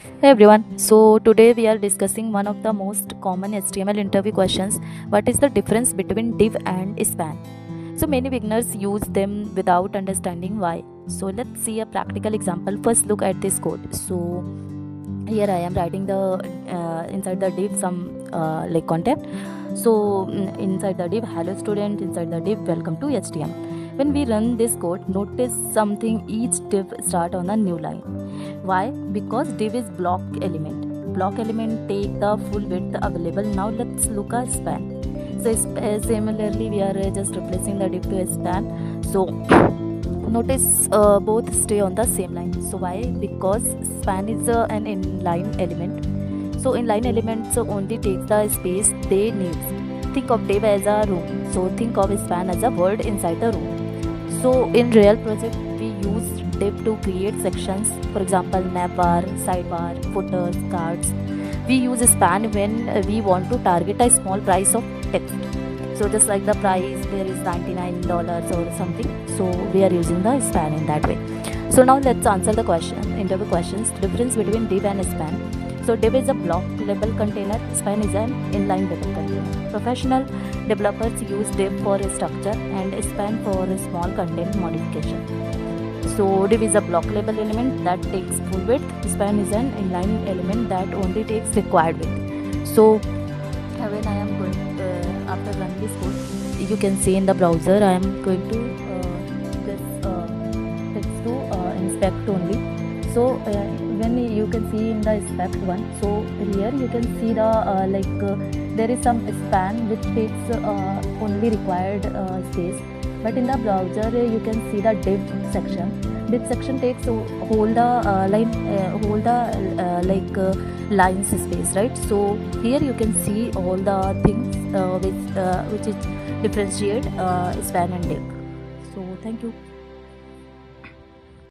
Hey everyone, so today we are discussing one of the most common HTML interview questions. What is the difference between div and span? So many beginners use them without understanding why. So let's see a practical example. First, look at this code. So here I am writing the inside the div some like content. So inside the div hello student, inside the div welcome to HTML. When we run this code, notice something: each div start on a new line. Why? Because div is block element. Block element take the full width available. Now let's look at span. So similarly we are just replacing the div to a span. So notice both stay on the same line. So why? Because span is an inline element. So inline elements only takes the space they need. Think of div as a room, so think of span as a word inside the room. So in real project we use div to create sections, for example navbar, sidebar, footers, cards. We use span when we want to target a small price of text. So just like the price there is $99 or something, so we are using the span in that way. So now let's answer the interview questions. Difference between div and span. So div is a block level container, span is an inline level container. Professional developers use div for structure and span for small content modification. So div is a block level element that takes full width, span is an inline element that only takes required width. So when I am going after running this code, you can see in the browser I am going to this text to inspect only. So when you can see in the inspect one, so here you can see the there is some span which takes only required space, but in the browser you can see the div section. Div section takes whole the lines space, right? So here you can see all the things which is differentiate span and div. So thank you.